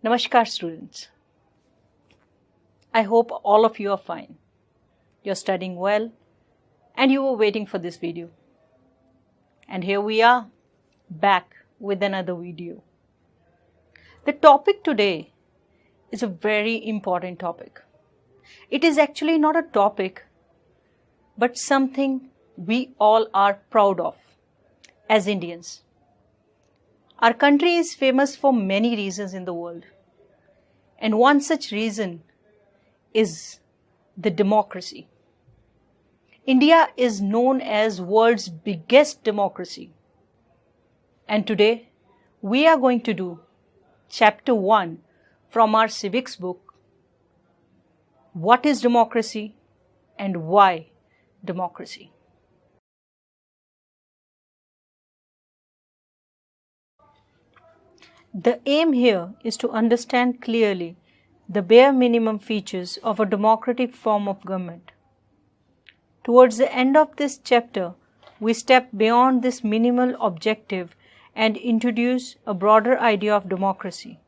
Namaskar students. I hope all of you are fine. You're studying well and you were waiting for this video. And here we are back with another video. The topic today is a very important topic. It is actually not a topic but something we all are proud of as Indians. Our country is famous for many reasons in the world. And one such reason is the democracy. India is known as world's biggest democracy. And today we are going to do chapter 1 from our Civics book. What is democracy and why democracy? The aim here is to understand clearly the bare minimum features of a democratic form of government. Towards the end of this chapter, we step beyond this minimal objective and introduce a broader idea of democracy.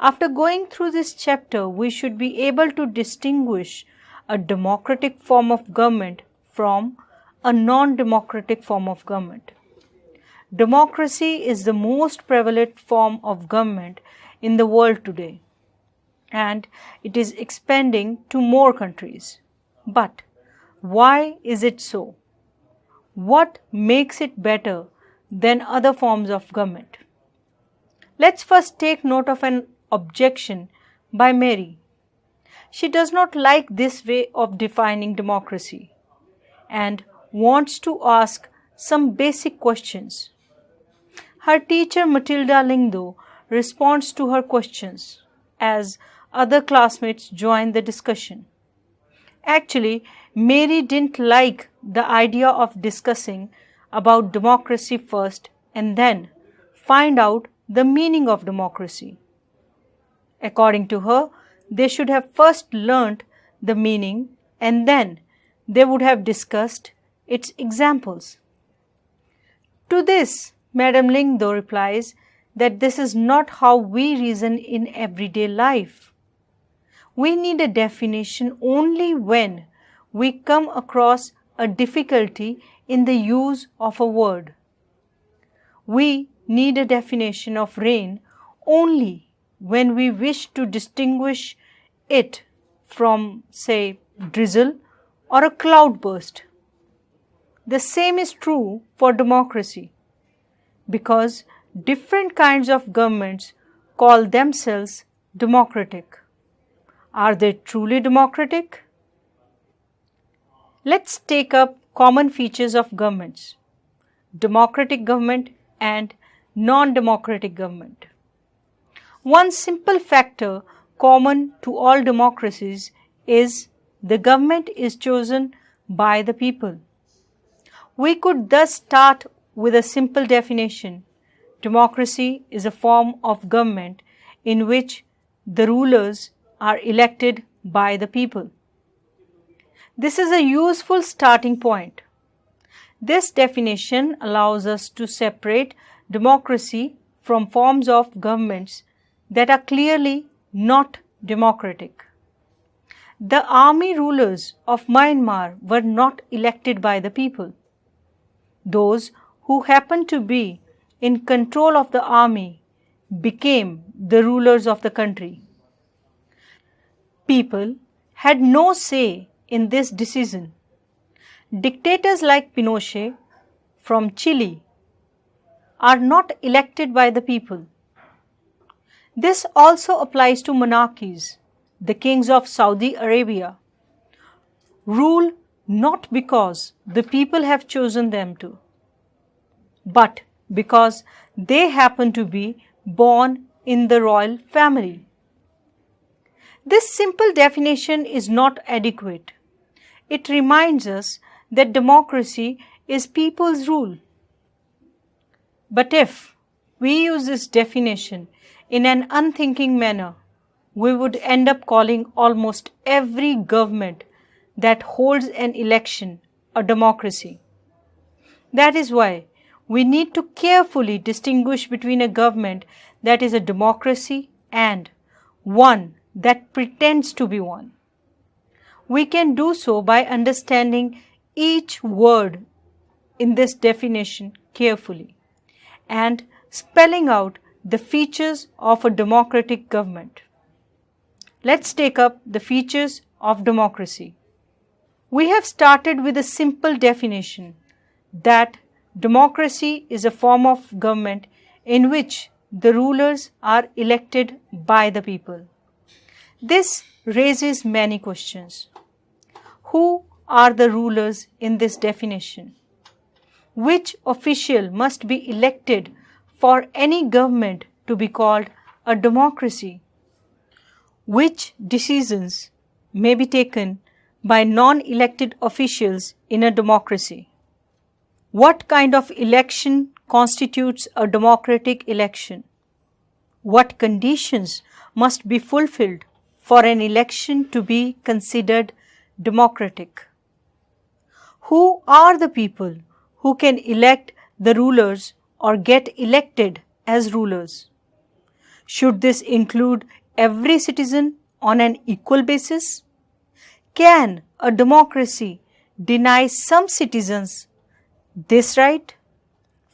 After going through this chapter, we should be able to distinguish a democratic form of government from a non-democratic form of government. Democracy is the most prevalent form of government in the world today, and it is expanding to more countries. But why is it so? What makes it better than other forms of government? Let's first take note of an objection by Mary. She does not like this way of defining democracy and wants to ask some basic questions. Her teacher Matilda Lingdo responds to her questions as other classmates join the discussion. Actually, Mary didn't like the idea of discussing about democracy first and then find out the meaning of democracy. According to her, they should have first learnt the meaning and then they would have discussed its examples. To this, Madam Lingdo replies that this is not how we reason in everyday life. We need a definition only when we come across a difficulty in the use of a word. We need a definition of rain only when we wish to distinguish it from, say, drizzle or a cloudburst. The same is true for democracy, because different kinds of governments call themselves democratic. Are they truly democratic? Let's take up common features of governments: democratic government and non-democratic government. One simple factor common to all democracies is the government is chosen by the people. We could thus start with a simple definition. Democracy is a form of government in which the rulers are elected by the people. This is a useful starting point. This definition allows us to separate democracy from forms of governments that are clearly not democratic. The army rulers of Myanmar were not elected by the people. Those who happened to be in control of the army became the rulers of the country. People had no say in this decision. Dictators like Pinochet from Chile are not elected by the people. This also applies to monarchies. The kings of Saudi Arabia rule not because the people have chosen them to, but because they happen to be born in the royal family. This simple definition is not adequate. It reminds us that democracy is people's rule. But if we use this definition in an unthinking manner, we would end up calling almost every government that holds an election a democracy. That is why we need to carefully distinguish between a government that is a democracy and one that pretends to be one. We can do so by understanding each word in this definition carefully and spelling out the features of a democratic government. Let's take up the features of democracy. We have started with a simple definition that democracy is a form of government in which the rulers are elected by the people. This raises many questions. Who are the rulers in this definition? Which official must be elected for any government to be called a democracy? Which decisions may be taken by non-elected officials in a democracy? What kind of election constitutes a democratic election? What conditions must be fulfilled for an election to be considered democratic? Who are the people who can elect the rulers or get elected as rulers? Should this include every citizen on an equal basis? Can a democracy deny some citizens this right?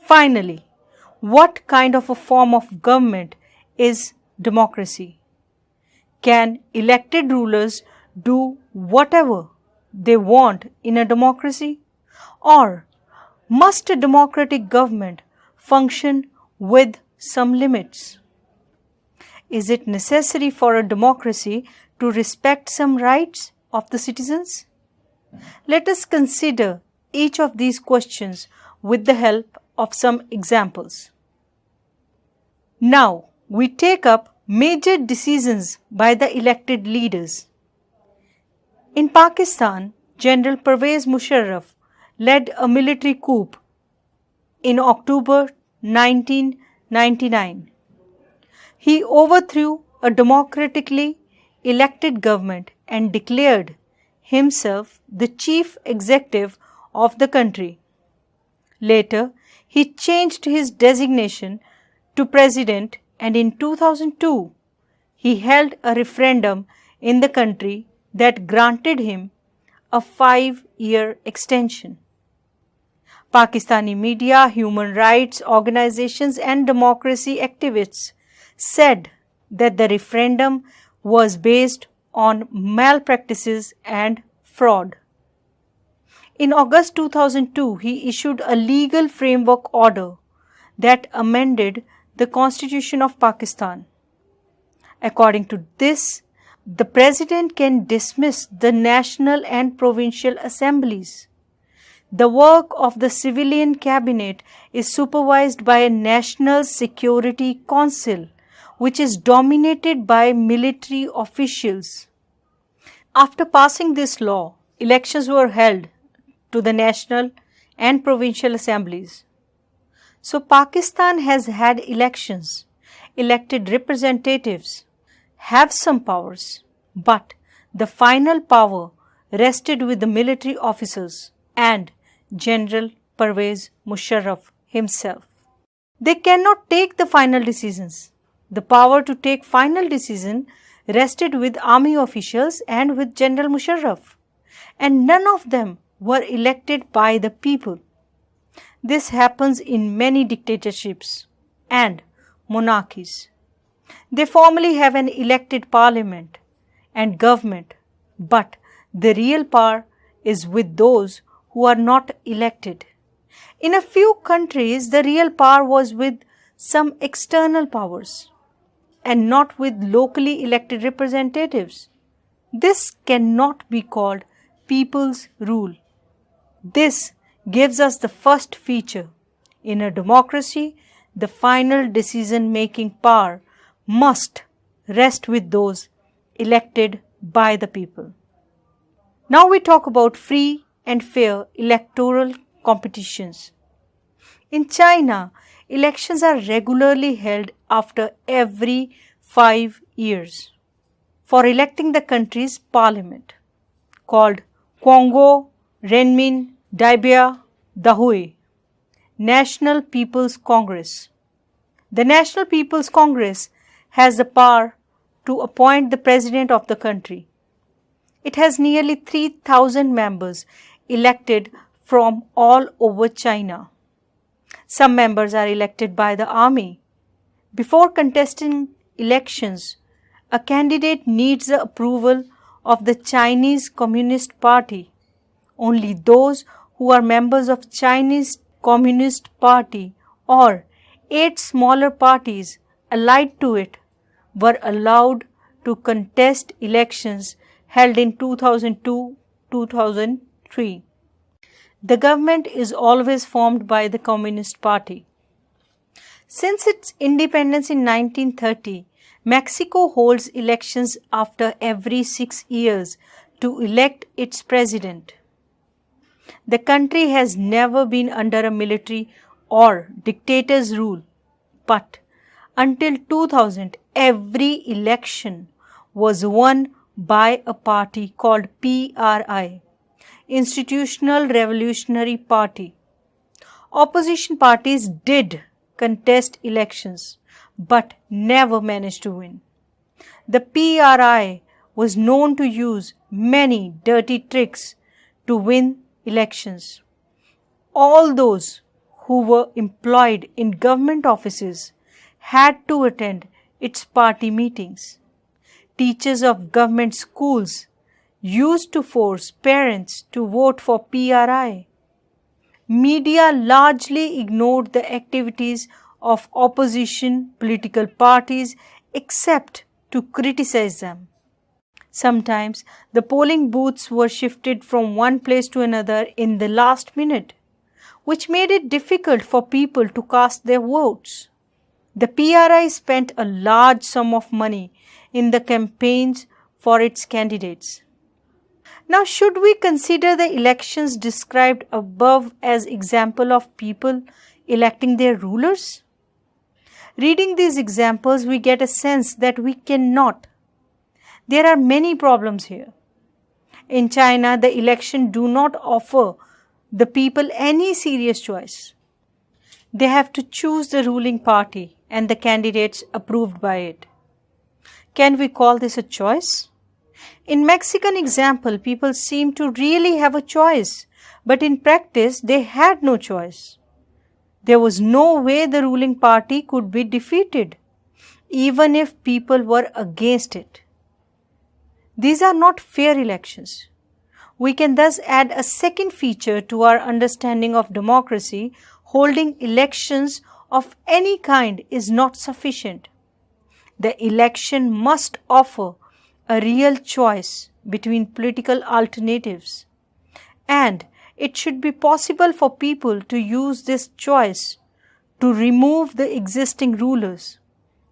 Finally, what kind of a form of government is democracy? Can elected rulers do whatever they want in a democracy? Or must a democratic government function with some limits? Is it necessary for a democracy to respect some rights of the citizens? Let us consider each of these questions with the help of some examples. Now, we take up major decisions by the elected leaders. In Pakistan, General Pervez Musharraf led a military coup in October 1999. He overthrew a democratically elected government and declared himself the chief executive of the country. Later, he changed his designation to president, and in 2002, he held a referendum in the country that granted him a 5-year extension. Pakistani media, human rights organizations and democracy activists said that the referendum was based on malpractices and fraud. In August 2002, he issued a legal framework order that amended the Constitution of Pakistan. According to this, the President can dismiss the national and provincial assemblies. The work of the civilian cabinet is supervised by a National Security Council, which is dominated by military officials. After passing this law, elections were held to the national and provincial assemblies. So Pakistan has had elections, elected representatives, have some powers, but the final power rested with the military officers and General Pervez Musharraf himself. They cannot take the final decisions. The power to take final decision rested with army officials and with General Musharraf, and none of them were elected by the people. This happens in many dictatorships and monarchies. They formally have an elected parliament and government, but the real power is with those who are not elected. In a few countries, the real power was with some external powers and not with locally elected representatives. This cannot be called people's rule. This gives us the first feature. In a democracy, the final decision-making power must rest with those elected by the people. Now we talk about free and fair electoral competitions. In China, elections are regularly held after every 5 years for electing the country's parliament, called Congo Renmin Daibia Dahui, National People's Congress. The National People's Congress has the power to appoint the president of the country. It has nearly 3,000 members elected from all over China. Some members are elected by the army. Before contesting elections, a candidate needs the approval of the Chinese Communist Party. Only those who are members of Chinese Communist Party or 8 smaller parties allied to it were allowed to contest elections held in 2002-2003. The government is always formed by the Communist Party. Since its independence in 1930, Mexico holds elections after every 6 years to elect its president. The country has never been under a military or dictator's rule, but until 2000, every election was won by a party called PRI, Institutional Revolutionary Party. Opposition parties did contest elections, but never managed to win. The PRI was known to use many dirty tricks to win elections. All those who were employed in government offices had to attend its party meetings. Teachers of government schools used to force parents to vote for PRI. Media largely ignored the activities of opposition political parties except to criticize them. Sometimes the polling booths were shifted from one place to another in the last minute, which made it difficult for people to cast their votes. The PRI spent a large sum of money in the campaigns for its candidates. Now, should we consider the elections described above as example of people electing their rulers? Reading these examples, we get a sense that we cannot. There are many problems here. In China, the election do not offer the people any serious choice. They have to choose the ruling party and the candidates approved by it. Can we call this a choice? In Mexican example, people seem to really have a choice, but in practice, they had no choice. There was no way the ruling party could be defeated, even if people were against it. These are not fair elections. We can thus add a second feature to our understanding of democracy. Holding elections of any kind is not sufficient. The election must offer a real choice between political alternatives, and it should be possible for people to use this choice to remove the existing rulers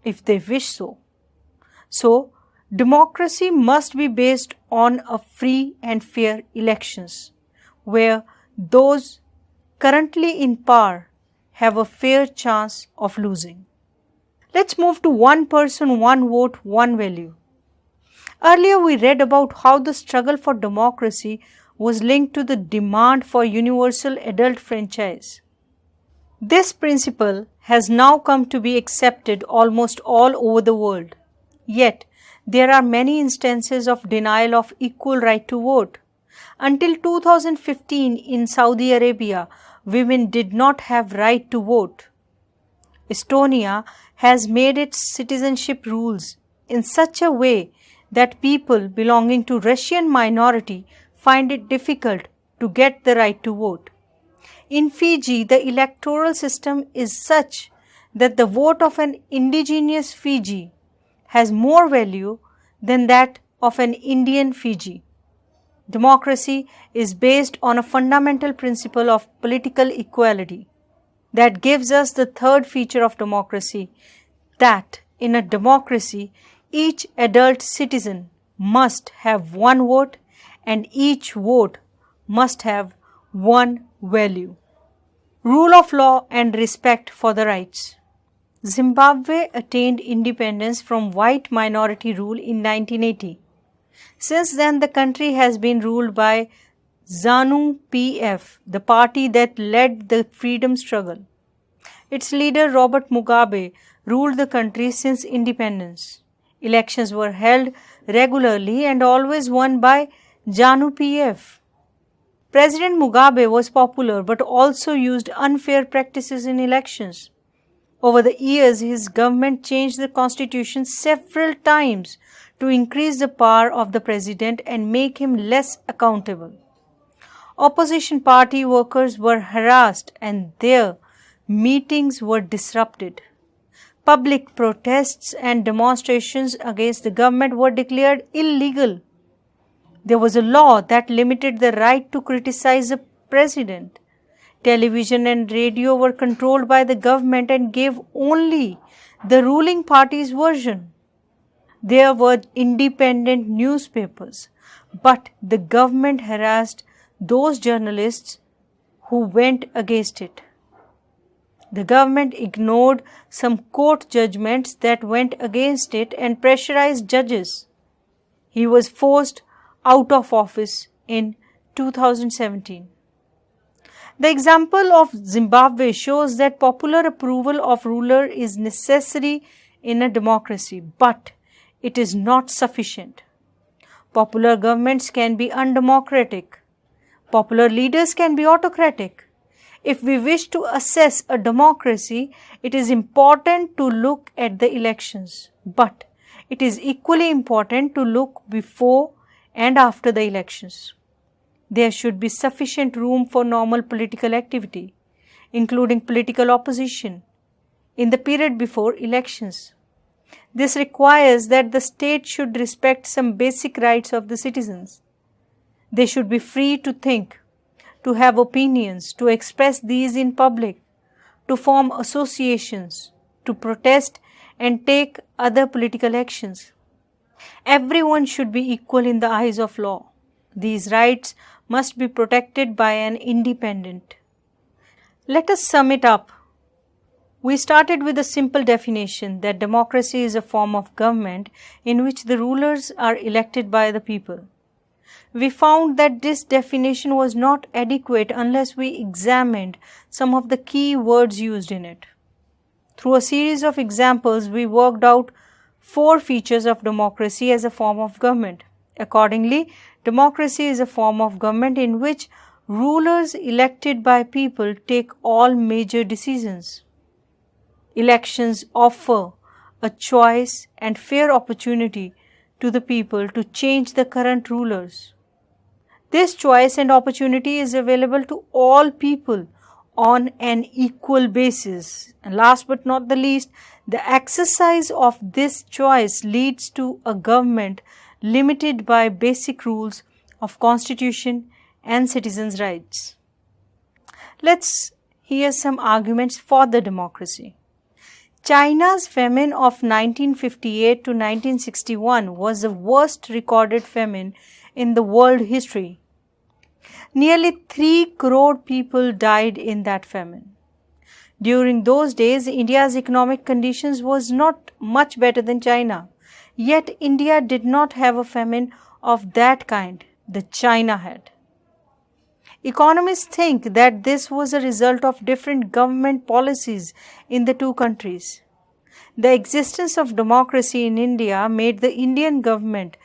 if they wish so. So, democracy must be based on a free and fair elections where those currently in power have a fair chance of losing. Let's move to one person, one vote, one value. Earlier we read about how the struggle for democracy was linked to the demand for universal adult franchise. This principle has now come to be accepted almost all over the world. Yet, there are many instances of denial of equal right to vote. Until 2015 in Saudi Arabia, women did not have right to vote. Estonia has made its citizenship rules in such a way that people belonging to Russian minority find it difficult to get the right to vote. In Fiji, the electoral system is such that the vote of an indigenous Fiji has more value than that of an Indian Fiji. Democracy is based on a fundamental principle of political equality. That gives us the third feature of democracy, that in a democracy, each adult citizen must have one vote and each vote must have one value. Rule of law and respect for the rights. Zimbabwe attained independence from white minority rule in 1980. Since then, the country has been ruled by ZANU-PF, the party that led the freedom struggle. Its leader Robert Mugabe ruled the country since independence. Elections were held regularly and always won by JANU-PF. President Mugabe was popular but also used unfair practices in elections. Over the years, his government changed the constitution several times to increase the power of the president and make him less accountable. Opposition party workers were harassed and their meetings were disrupted. Public protests and demonstrations against the government were declared illegal. There was a law that limited the right to criticize the president. Television and radio were controlled by the government and gave only the ruling party's version. There were independent newspapers, but the government harassed those journalists who went against it. The government ignored some court judgments that went against it and pressurized judges. He was forced out of office in 2017. The example of Zimbabwe shows that popular approval of ruler is necessary in a democracy, but it is not sufficient. Popular governments can be undemocratic. Popular leaders can be autocratic. If we wish to assess a democracy, it is important to look at the elections, but it is equally important to look before and after the elections. There should be sufficient room for normal political activity, including political opposition, in the period before elections. This requires that the state should respect some basic rights of the citizens. They should be free to think, to have opinions, to express these in public, to form associations, to protest and take other political actions. Everyone should be equal in the eyes of law. These rights must be protected by an independent. Let us sum it up. We started with a simple definition that democracy is a form of government in which the rulers are elected by the people. We found that this definition was not adequate unless we examined some of the key words used in it. Through a series of examples, we worked out 4 features of democracy as a form of government. Accordingly, democracy is a form of government in which rulers elected by people take all major decisions. Elections offer a choice and fair opportunity to the people to change the current rulers. This choice and opportunity is available to all people on an equal basis. And last but not the least, the exercise of this choice leads to a government limited by basic rules of constitution and citizens' rights. Let's hear some arguments for the democracy. China's famine of 1958 to 1961 was the worst recorded famine in the world history. Nearly 3 crore people died in that famine. During those days, India's economic conditions was not much better than China. Yet India did not have a famine of that kind that China had. Economists think that this was a result of different government policies in the two countries. The existence of democracy in India made the Indian government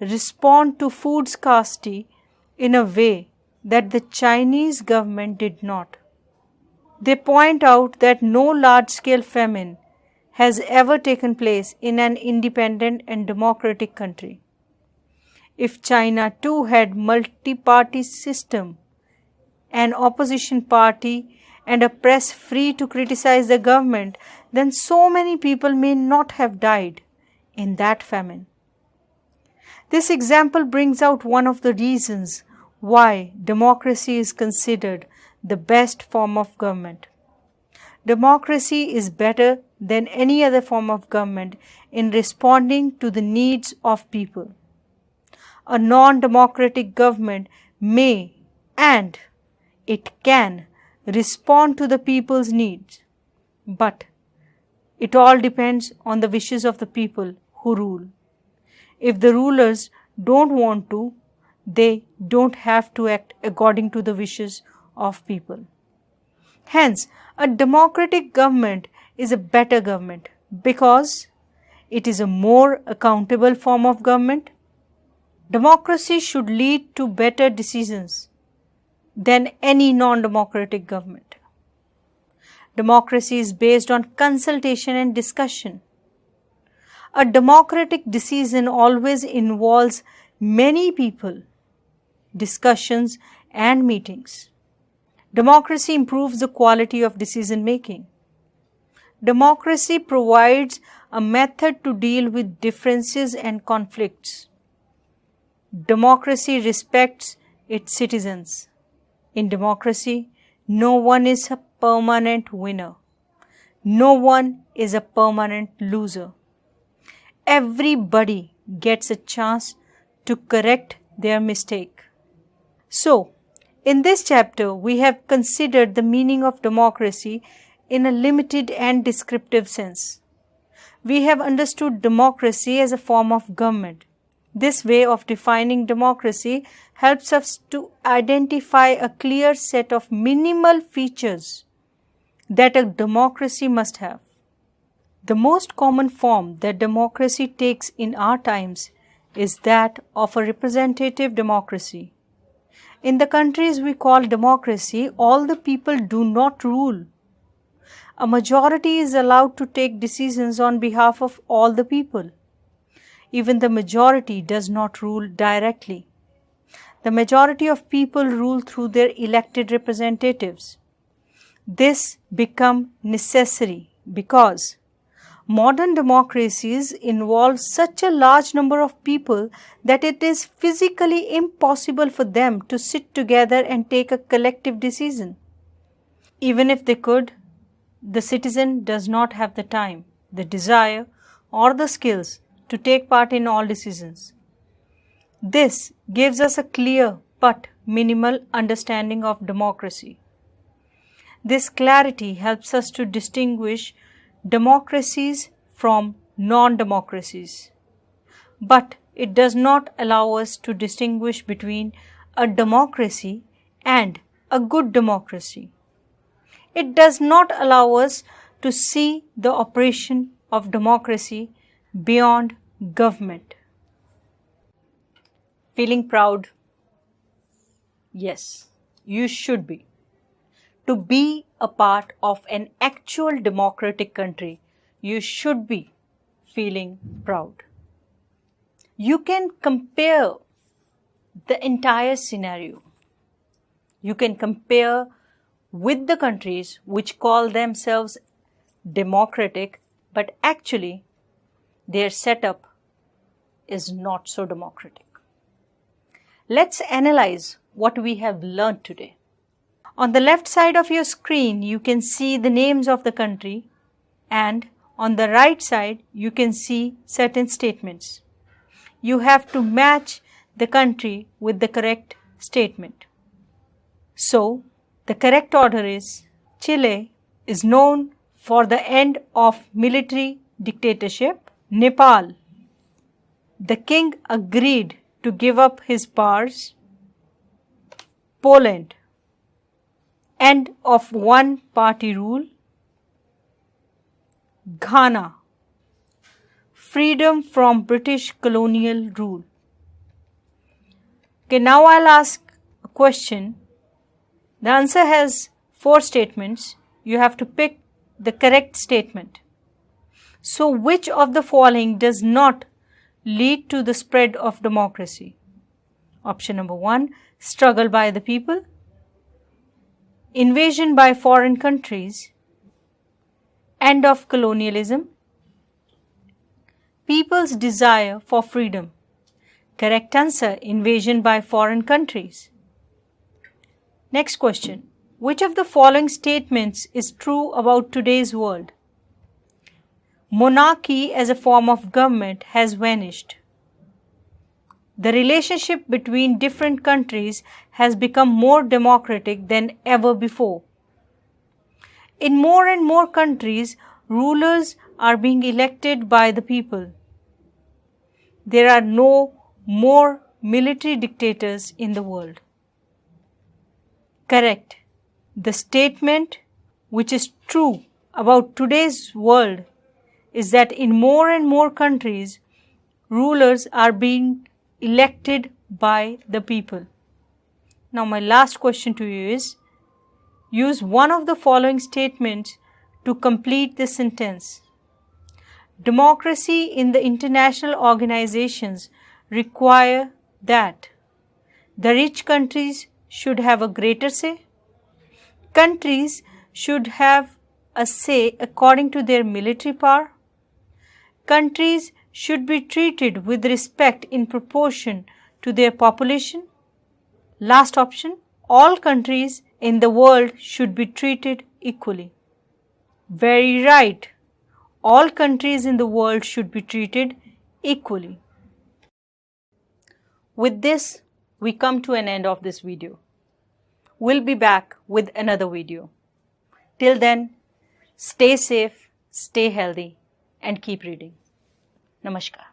respond to food scarcity in a way that the Chinese government did not. They point out that no large-scale famine has ever taken place in an independent and democratic country. If China too had multi-party system, an opposition party and a press free to criticize the government, then so many people may not have died in that famine. This example brings out one of the reasons why democracy is considered the best form of government. Democracy is better than any other form of government in responding to the needs of people. A non-democratic government may and it can respond to the people's needs, but it all depends on the wishes of the people who rule. If the rulers don't want to, they don't have to act according to the wishes of people. Hence, a democratic government is a better government. Because it is a more accountable form of government. Democracy should lead to better decisions than any non-democratic government. Democracy is based on consultation and discussion. A democratic decision always involves many people, discussions, and meetings. Democracy improves the quality of decision making. Democracy provides a method to deal with differences and conflicts. Democracy respects its citizens. In democracy, no one is a permanent winner. No one is a permanent loser. Everybody gets a chance to correct their mistake. So, in this chapter, we have considered the meaning of democracy in a limited and descriptive sense. We have understood democracy as a form of government. This way of defining democracy helps us to identify a clear set of minimal features that a democracy must have. The most common form that democracy takes in our times is that of a representative democracy. In the countries we call democracy, all the people do not rule. A majority is allowed to take decisions on behalf of all the people. Even the majority does not rule directly. The majority of people rule through their elected representatives. This becomes necessary because modern democracies involve such a large number of people that it is physically impossible for them to sit together and take a collective decision. Even if they could, the citizen does not have the time, the desire, or the skills to take part in all decisions. This gives us a clear but minimal understanding of democracy. This clarity helps us to distinguish democracies from non-democracies. But it does not allow us to distinguish between a democracy and a good democracy. It does not allow us to see the operation of democracy beyond government. Feeling proud? Yes, you should be. To be a part of an actual democratic country, you should be feeling proud. You can compare the entire scenario. You can compare with the countries which call themselves democratic, but actually their setup is not so democratic. Let's analyze what we have learned today. On the left side of your screen, you can see the names of the country, and on the right side, you can see certain statements. You have to match the country with the correct statement. So, the correct order is: Chile is known for the end of military dictatorship. Nepal, the king agreed to give up his powers. Poland, end of one-party rule. Ghana, freedom from British colonial rule. Okay, now I'll ask a question. The answer has 4 statements. You have to pick the correct statement. So, which of the following does not lead to the spread of democracy? Option number 1, struggle by the people, invasion by foreign countries, end of colonialism, people's desire for freedom. Correct answer: invasion by foreign countries. Next question. Which of the following statements is true about today's world? Monarchy as a form of government has vanished. The relationship between different countries has become more democratic than ever before. In more and more countries, rulers are being elected by the people. There are no more military dictators in the world. Correct. The statement which is true about today's world is that in more and more countries, rulers are being elected by the people. Now, my last question to you is, use one of the following statements to complete this sentence. Democracy in the international organizations require that the rich countries should have a greater say. Countries should have a say according to their military power. Countries should be treated with respect in proportion to their population. Last option, all countries in the world should be treated equally. Very right. All countries in the world should be treated equally. With this, we come to an end of this video. We'll be back with another video. Till then, stay safe, stay healthy, and keep reading. Namaskar.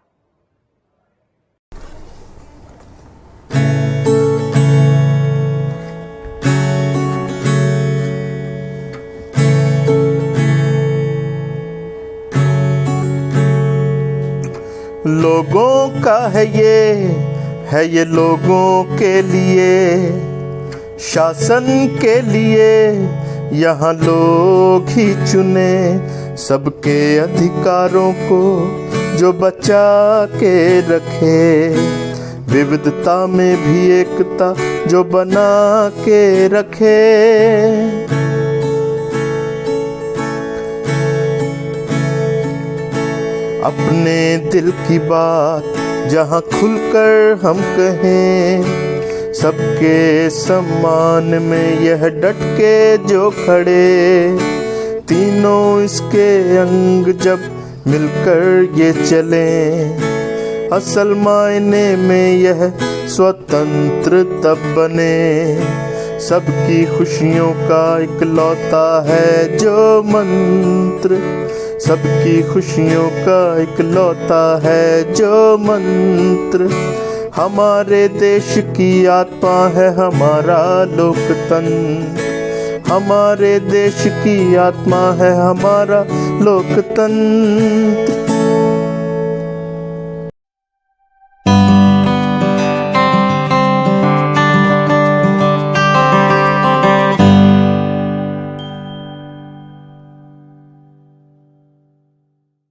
लोगों का है ये लोगों के लिए, शासन के लिए यहाँ लोग ही चुने, सबके अधिकारों को जो बचा के रखे, विविधता में भी एकता जो बना के रखे। अपने दिल की बात जहाँ खुलकर हम कहें, सबके सम्मान में यह डट के जो खड़े, तीनों इसके अंग जब मिलकर ये चलें, असल मायने में यह स्वतंत्र तब बने, सबकी खुशियों का इकलौता है जो मंत्र, सबकी खुशियों का इकलौता है जो मंत्र। हमारे देश की आत्मा है हमारा लोकतंत्र, हमारे देश की आत्मा है हमारा लोकतंत्र।